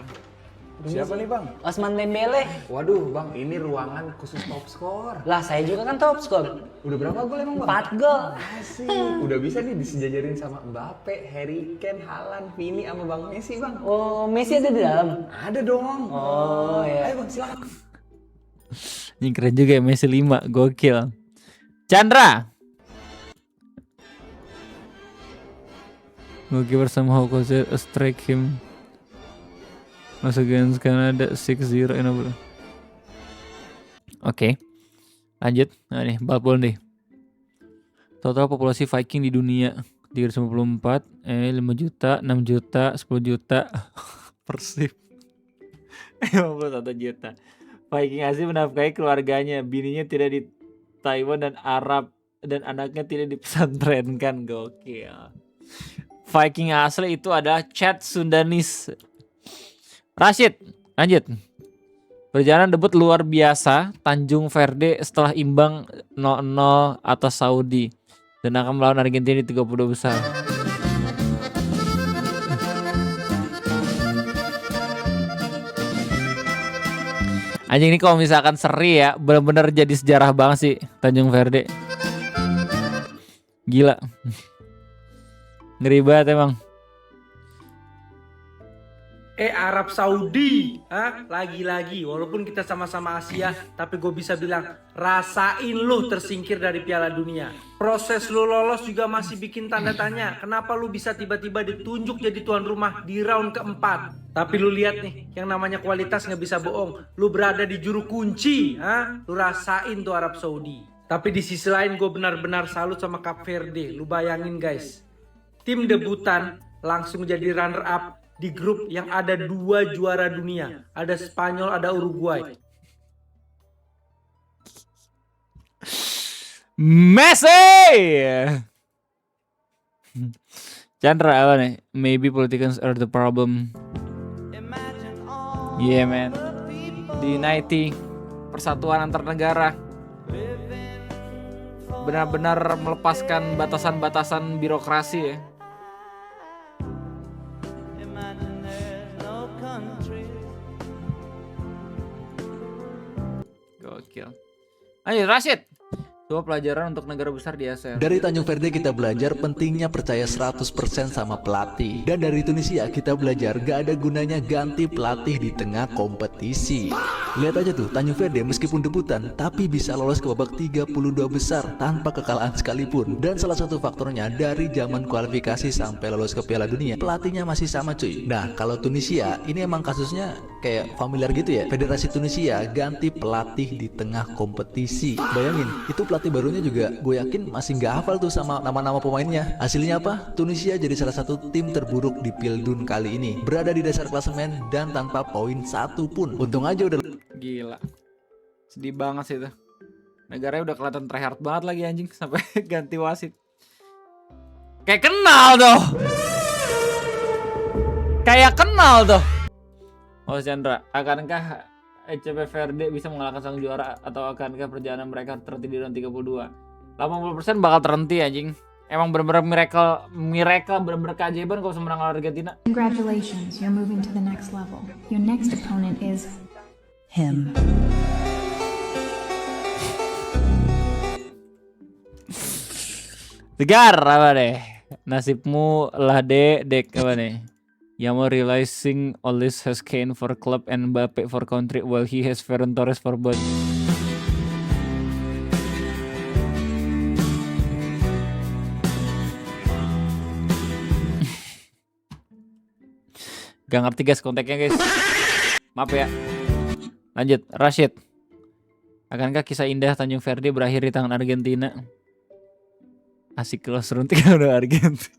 Siapa nih Bang? Osman Dembele. Waduh Bang, ini ruangan khusus top skor. Lah saya juga kan top skor. Udah berapa gol emang Bang? 4 gol. Asik. Udah bisa nih disejajarin sama Mbappe, Harry Kane, Haaland, Vini sama Bang Messi Bang. Oh, Messi ada di dalam? Ada dong. Oh ya. Ayo Bang, silakan. Ini keren juga ya, Messi 5, gokil. Chandra. Goalkeeper somehow caused a strike him. Mas against Canada 6-0 in over. Oke. Lanjut. Nah nih, balpol nih. Total populasi Viking di dunia 354, 5 juta, 6 juta, 10 juta. Persib 51 juta. Viking asli menafkahi keluarganya, bininya tidak di Taiwan dan Arab, dan anaknya tidak dipesantrenkan. Gokil. Viking asli itu adalah Chad Sundanis. Rashid, lanjut. Perjalanan debut luar biasa Tanjung Verde setelah imbang 0-0 atas Saudi dan akan melawan Argentina di 32 besar. Anjing ini kalau misalkan seri ya, bener-bener jadi sejarah banget sih Tanjung Verde. Gila. Ngeri banget emang. Arab Saudi, lagi-lagi walaupun kita sama-sama Asia, tapi gue bisa bilang rasain lu tersingkir dari Piala Dunia. Proses lu lolos juga masih bikin tanda tanya. Kenapa lu bisa tiba-tiba ditunjuk jadi tuan rumah di round keempat? Tapi lu lihat nih, yang namanya kualitas nggak bisa bohong. Lu berada di juru kunci, lu rasain tuh Arab Saudi. Tapi di sisi lain gue benar-benar salut sama Cape Verde. Lu bayangin guys, tim debutan langsung jadi runner up di grup yang ada 2 juara dunia. Ada Spanyol, ada Uruguay. Messi! Chandra apa nih? Maybe politicians are the problem. Yeah man. Di United, persatuan antar negara. Benar-benar melepaskan batasan-batasan birokrasi ya. Gokil. Ayo Rashid. Dua pelajaran untuk negara besar di ASEAN. Dari Tanjung Verde kita belajar pentingnya percaya 100% sama pelatih. Dan dari Tunisia kita belajar gak ada gunanya ganti pelatih di tengah kompetisi. Lihat aja tuh, Tanjung Verde meskipun debutan tapi bisa lolos ke babak 32 besar tanpa kekalahan sekalipun. Dan salah satu faktornya dari zaman kualifikasi sampai lolos ke Piala Dunia, pelatihnya masih sama cuy. Nah kalau Tunisia ini emang kasusnya kayak familiar gitu ya. Federasi Tunisia ganti pelatih di tengah kompetisi. Bayangin, itu pelatih barunya juga gue yakin masih nggak hafal tuh sama nama-nama pemainnya. Hasilnya apa? Tunisia jadi salah satu tim terburuk di Pildun kali ini, berada di dasar klasemen dan tanpa poin satu pun. Untung aja udah. Gila, sedih banget sih itu. Negaranya udah kelihatan tryhard banget lagi anjing sampai ganti wasit. Kayak kenal tuh. Kayak kenal tuh. Oh Chandra, akankah Cape Verde bisa mengalahkan sang juara atau akankah perjalanan mereka terhenti di round 32? 80% bakal terhenti anjing. Emang bener-bener miracle bener-bener keajaiban kalau menang lawan Argentina. Congratulations, you're moving to the next level. Your next opponent is him. Tegar apa deh? Nasibmu lah dek apa nih? Yamo realizing all this has Kane for club and Mbappe for country while he has Ferran Torres for both. Gak ngerti guys konteksnya guys. Maaf ya. Lanjut, Rashid. Akankah kisah indah Tanjung Verde berakhir di tangan Argentina? Asik close round 3 udah Argentina.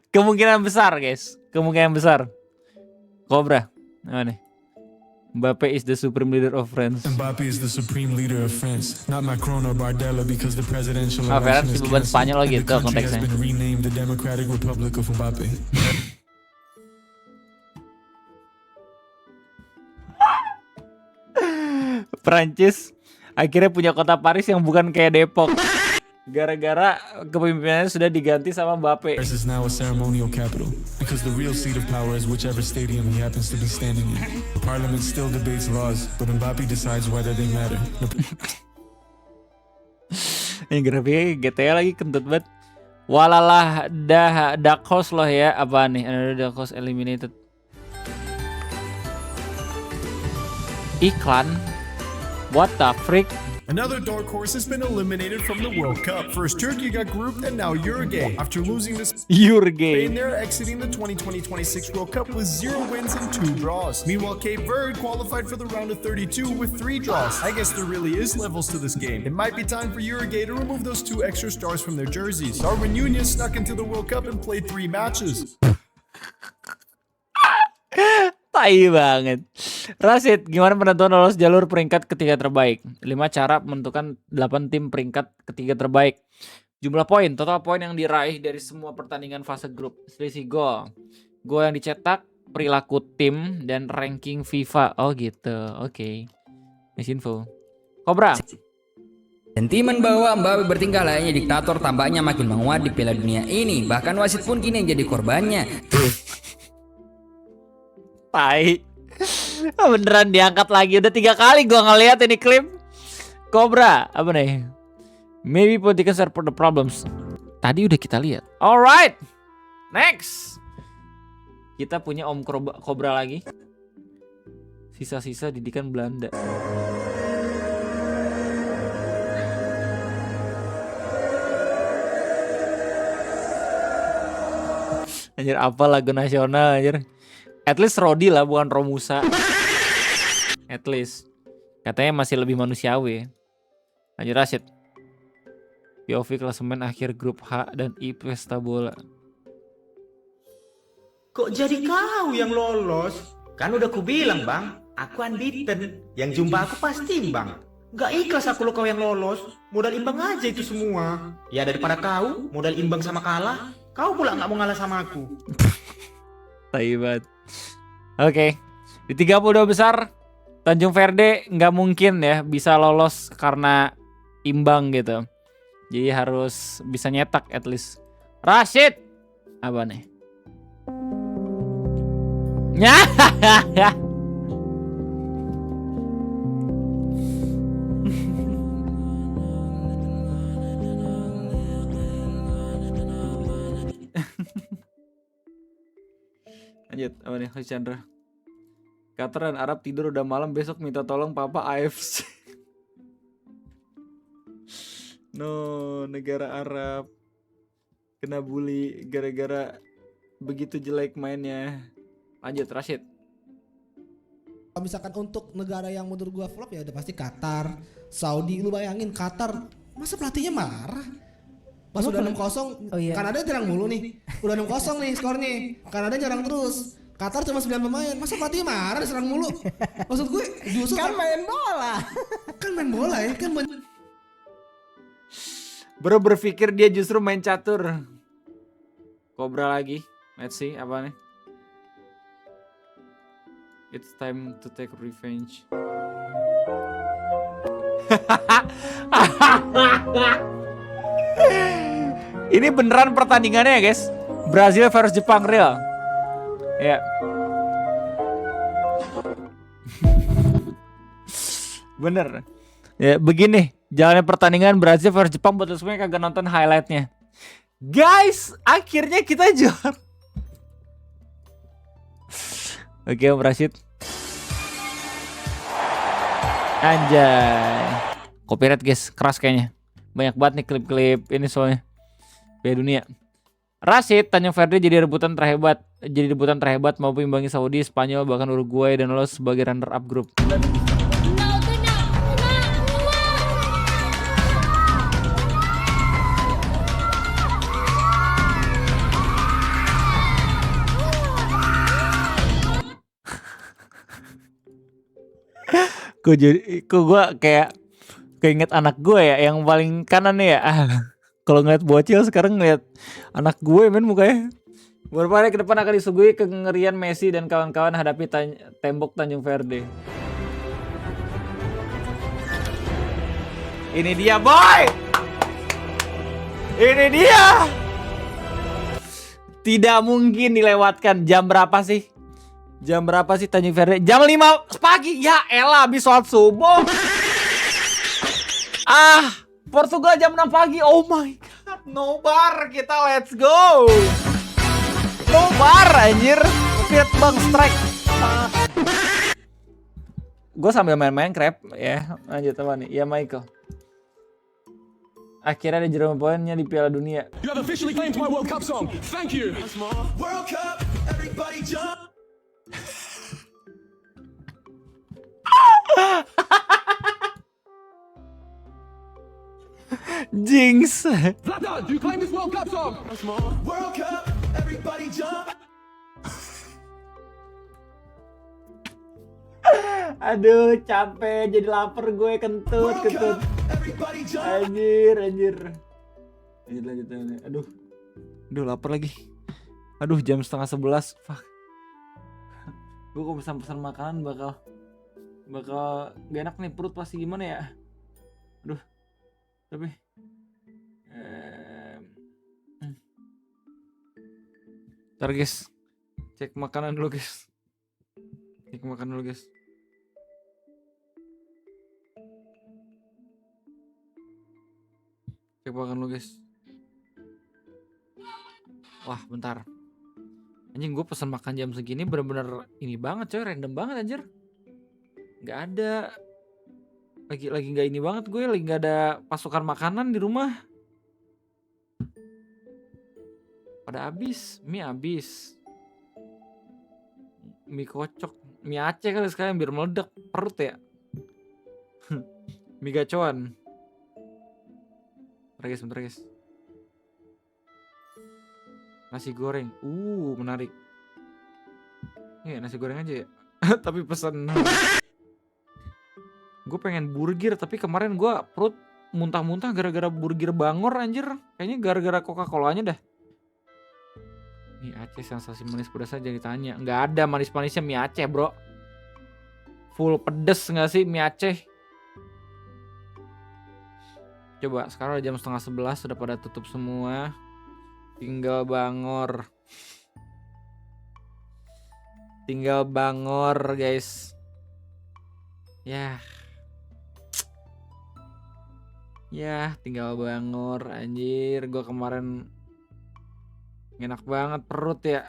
Kemungkinan besar guys. Kemungkinan besar. Cobra. Mana nih? Mbappe is the supreme leader of France. Mbappe is the supreme leader of France, not Macron or Bardella because the presidential Ferran election si is beban canceled Spanyol and the gitu country has konteksnya. been renamed the Democratic Republic of Mbappe. Prancis akhirnya punya kota Paris yang bukan kayak Depok. Gara-gara kepemimpinannya sudah diganti sama Mbappe. Paris is now a ceremonial capital because the real seat of power is whichever stadium he happens to be standing in. The parliament still debates laws, but Mbappe decides whether they matter. Ini grafiknya GTA lagi kentut banget. Walalah dark horse loh ya. Apa nih? Another dark horse eliminated. Iklan. What the freak? Another dark horse has been eliminated from the World Cup. First Turkey got grouped and now Uruguay. After losing this Uruguay, Spain, they're exiting the 2020-26 World Cup with 0 wins and 2 draws. Meanwhile, Cape Verde qualified for the round of 32 with 3 draws. I guess there really is levels to this game. It might be time for Uruguay to remove those 2 extra stars from their jerseys. Darwin Nunez snuck into the World Cup and played 3 matches. Tai banget. Rashid, gimana penentuan lolos jalur peringkat ketiga terbaik? 5 cara menentukan 8 tim peringkat ketiga terbaik. Jumlah poin, total poin yang diraih dari semua pertandingan fase grup. Selisih gol, gol yang dicetak, perilaku tim, dan ranking FIFA. Oh gitu, oke. Nice info. Cobra. Sentimen bahwa Mbappe bertingkah layaknya diktator tampaknya makin menguat di Piala Dunia ini. Bahkan wasit pun kini yang jadi korbannya. Tai. Beneran diangkat lagi. Udah 3 kali gua ngeliat ini klip. Cobra. Apa nih? Maybe politicians are for the problems. Tadi udah kita lihat. Alright. Next. Kita punya Om Cobra lagi. Sisa-sisa didikan Belanda. Anjir, apa lagu nasional anjir. At least Rodi lah, bukan Romusa. At least. Katanya masih lebih manusiawi. Lanjut Rashid. POV klasemen akhir grup H dan I pesta bola. Kok jadi kau yang lolos? Kan udah ku bilang bang, aku unbeaten. Yang jumpa aku pasti imbang. Gak ikhlas aku lo kau yang lolos. Modal imbang aja itu semua. Ya daripada kau modal imbang sama kalah, kau pula gak mau ngalah sama aku. Tai banget. Oke, di 32 besar Tanjung Verde nggak mungkin ya bisa lolos karena imbang gitu. Jadi harus bisa nyetak at least. Rashid, apa nih? Lanjut, apa nih Chandra? Qatar dan Arab tidur udah malam, besok minta tolong papa AFC. No, negara Arab kena bully gara-gara begitu jelek mainnya. Lanjut Rashid. Kalau misalkan untuk negara yang menurut gua flop ya udah pasti Qatar, Saudi. Lu bayangin Qatar, masa pelatihnya marah? Pas udah 6-0, Kanada nyerang mulu nih. Udah 6-0 nih skornya. Kanada nyerang terus. Qatar cuma 9 pemain. Masa pelatihnya marah diserang mulu? Maksud gue justru kan main bola. Kan main bola ya, kan Bro berpikir dia justru main catur. Cobra lagi. Let's see apa nih? It's time to take revenge. Ini beneran pertandingannya ya guys. Brazil versus Jepang real. Ya. Bener. Ya begini, jalannya pertandingan Brazil versus Jepang buat semuanya kagak nonton highlightnya. Guys, akhirnya kita juara. Oke Om Rashid. Anjay. Copyright guys, keras kayaknya. Banyak banget nih klip-klip ini soalnya. Piala Dunia. Rashid, Tanjung Ferdi jadi rebutan terhebat mau imbangi Saudi, Spanyol, bahkan Uruguay dan lolos sebagai runner up grup. Kok gue kayak keinget anak gue ya yang paling kanan ya. Kalau ngeliat bocil sekarang ngeliat anak gue men mukanya. Beberapa hari ke depan akan disuguhi kengerian Messi dan kawan-kawan hadapi tembok Tanjung Verde. Ini dia boy. Ini dia. Tidak mungkin dilewatkan. Jam berapa sih? Jam berapa sih Tanjung Verde? Jam 5 pagi. Ya elah habis sholat subuh. Portugal jam 6 pagi. Oh my god. Nobar kita, let's go. Nobar anjir. Fiat Bang Strike. Gue sambil main-main crab ya. Lanjut apa nih? Ya Michael. Akhirnya ada jeroen poinnya di Piala Dunia. You have officially claimed my World Cup song. Thank you. World Cup, everybody jump. Jinx. Zlatan, you claim this World Cup song. World Cup, everybody jump. Aduh capek, jadi lapar gue, kentut. Anjir. Lanjut. Aduh lapar lagi. Aduh jam 10:30. Fuck. Gue kalau pesan makanan bakal gak enak nih, perut pasti gimana ya. Aduh. Tapi ntar guys, cek makanan dulu guys. Cek makanan dulu guys. Wah bentar. Anjing gue pesan makan jam segini bener-bener ini banget coy, random banget anjir. Gak ada. Lagi gak ini banget gue, lagi gak ada pasokan makanan di rumah. Pada habis, mie habis. Mie kocok, mie Aceh kali sekalian biar meledak perut ya. Mie gacoan. Bentar guys. Nasi goreng. Menarik. Iya, nasi goreng aja ya. Tapi pesan. Gue pengen burger, tapi kemarin gue perut muntah-muntah gara-gara burger Bangor anjir. Kayaknya gara-gara Coca-Colanya dah. Mie Aceh sensasi manis pedas aja ditanya. Nggak ada manis-manisnya mie Aceh bro. Full pedes nggak sih mie Aceh? Coba sekarang udah jam 10:30, sudah pada tutup semua. Tinggal Bangor guys. Ya tinggal Bangor anjir. Gue kemarin enak banget perut ya.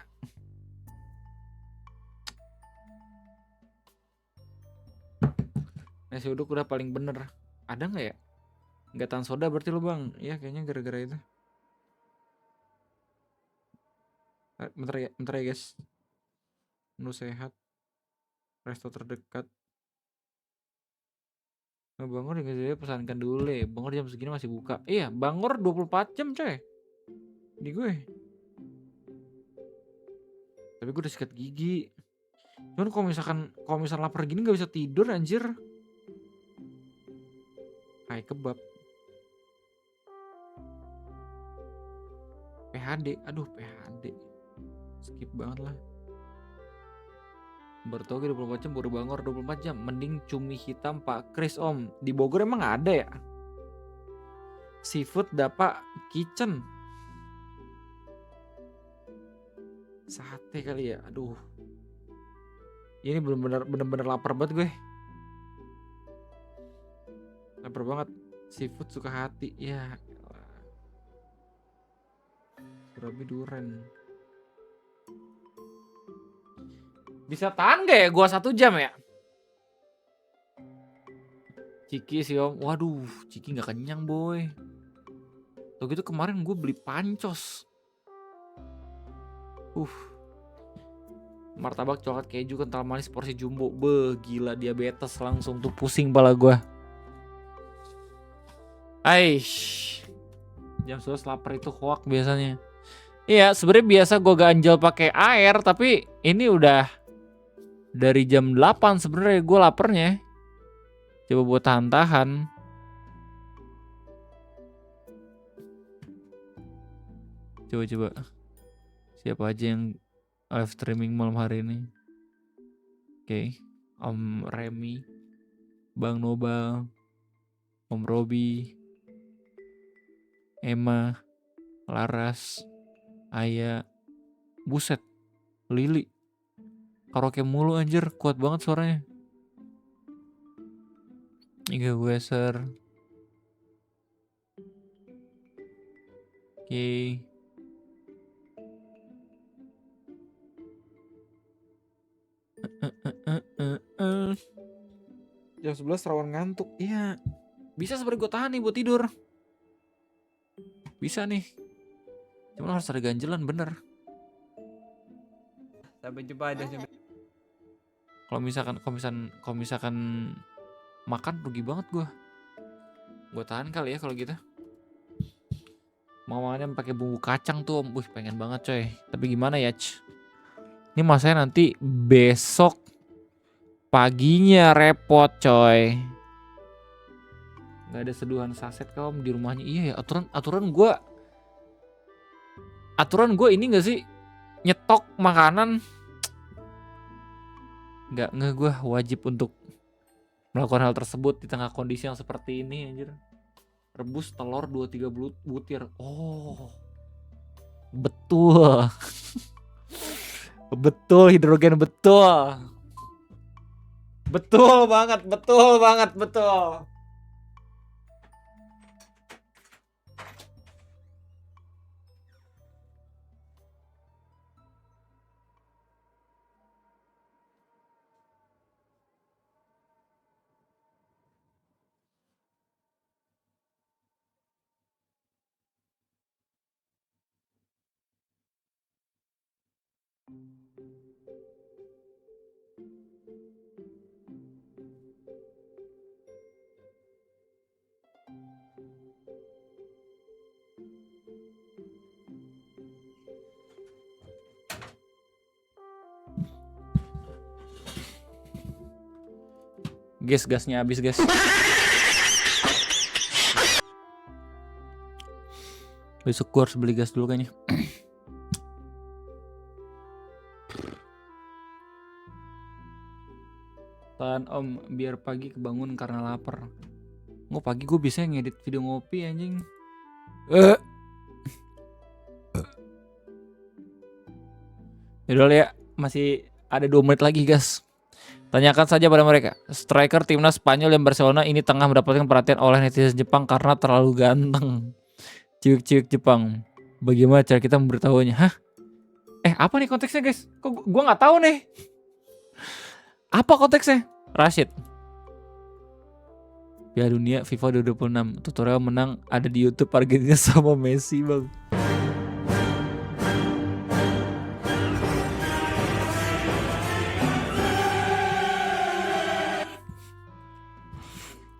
Nasi uduk udah paling bener. Ada gak ya? Gak tahan soda berarti lu bang. Ya kayaknya gara-gara itu. Bentar ya guys. Menu sehat. Resto terdekat. Bangor juga pesankan dulu ya. Bangor jam segini masih buka. Iya Bangor 24 jam coy. Di gue. Tapi gue udah sikat gigi. Cuman kalau misalkan lapar gini gak bisa tidur anjir. Hai kebab. PHD. Aduh PHD. Skip banget lah. Bertoge 24 jam, baru Bangor 24 jam. Mending cumi hitam Pak Kris om. Di Bogor emang ada ya? Seafood dapat kitchen. Sate kali ya. Aduh. Ini bener-bener lapar banget gue. Lapar banget. Seafood suka hati. Ya. Surabi duren. Bisa tahan gak ya gua 1 jam ya? Ciki sih om. Waduh, Ciki gak kenyang boy. Tuh gitu kemarin gue beli pancos. Martabak coklat keju kental manis porsi jumbo. Beh, gila diabetes langsung tuh pusing pala gue. Aish. Jam 11 lapar itu hoak biasanya. Iya, sebenarnya biasa gue ganjel pakai air, tapi ini udah dari jam 8 sebenarnya gue laparnya. Coba buat tahan-tahan. Coba. Siapa aja yang live streaming malam hari ini? Oke. Om Remy, Bang Nobal, Om Robi, Emma, Laras, Aya, buset, Lili, karaoke mulu anjir, kuat banget suaranya. Iga Weser, oke. Jam 11 rawan ngantuk, iya. Bisa sebenarnya gue tahan nih buat tidur. Bisa nih. Cuma harus ada ganjelan bener. Sampai jumpa aja. Kalau misalkan makan rugi banget gue. Gue tahan kali ya kalau gitu. Mau makannya pakai bumbu kacang tuh om. Pengen banget coy. Tapi gimana ya? Ini masanya nanti besok paginya repot coy. Gak ada seduhan saset kau di rumahnya. Iya ya, aturan gue ini gak sih nyetok makanan. Gak gue wajib untuk melakukan hal tersebut di tengah kondisi yang seperti ini anjir. Rebus telur 2-3 butir. Oh, betul. Betul, hidrogen betul. Betul banget. Gasnya habis guys. Besok gue harus beli gas dulu kayaknya. Tahan om, biar pagi kebangun karena lapar. Pagi gue bisa ngedit video ngopi anjing. Yaudah ya, masih ada 2 menit lagi guys. Tanyakan saja pada mereka. Striker timnas Spanyol yang Barcelona ini tengah mendapatkan perhatian oleh netizen Jepang karena terlalu ganteng. Cilik-cilik Jepang. Bagaimana cara kita memberitahunya? Hah? Apa nih konteksnya guys? Kok gua nggak tahu nih. Apa konteksnya? Rashid. Piala Dunia FIFA 2026. Tutorial menang ada di YouTube Argentina sama Messi bang.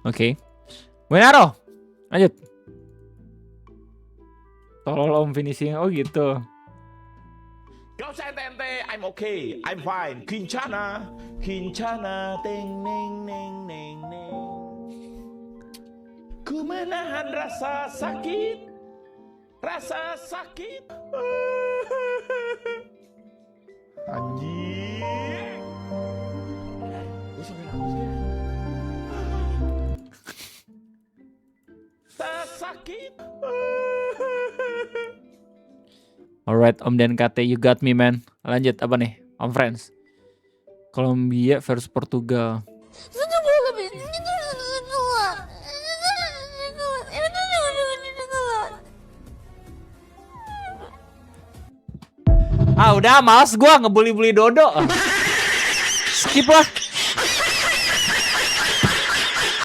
Oke. Buenaro. Lanjut. Tolol om finishing. Oh gitu. Gak usah ente-ente, I'm okay, I'm fine. Kincana, ting ning ning ning ning. Ku menahan rasa sakit. Anjing. Sakit. Alright Om dan KT, you got me man. Lanjut apa nih Om Friends? Kolombia versus Portugal. Ah udah males gua ngebully-bully Dodo. Skip lah.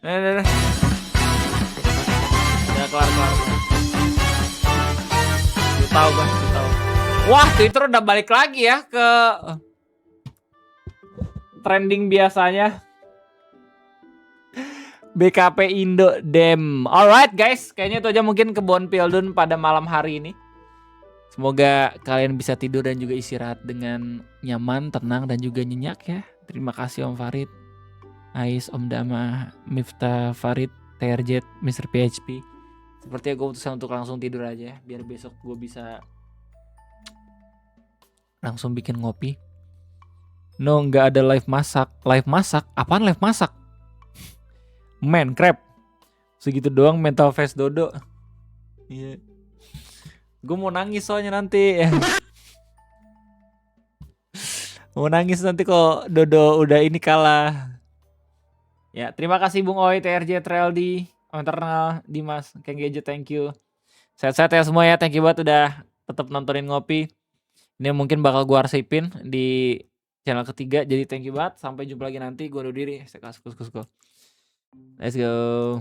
Udah kelar. Tahu gua. Wah, Twitter udah balik lagi ya ke trending biasanya. BKP Indo Dem. Alright guys, kayaknya itu aja mungkin kebon Pildun pada malam hari ini. Semoga kalian bisa tidur dan juga istirahat dengan nyaman, tenang, dan juga nyenyak ya. Terima kasih Om Farid, Ais, Om Dama, Miftah Farid, TRJ, Mr. PHP. Sepertinya gue putuskan untuk langsung tidur aja, biar besok gue bisa langsung bikin ngopi. No, nggak ada live masak. Live masak? Apaan live masak? Man, crap. Segitu doang mental face Dodo. Iya. Gue mau nangis soalnya nanti. Mau nangis nanti kok Dodo udah ini kalah. Ya, terima kasih Bung Oi, TRJ, Treldi, Internal, Dimas, Kang Gadget, thank you. Sehat-sehat ya semua ya, thank you banget udah tetap nontonin ngopi. Ini mungkin bakal gue arsipin di channel ketiga, jadi thank you banget. Sampai jumpa lagi nanti, gue undur diri. Let's go.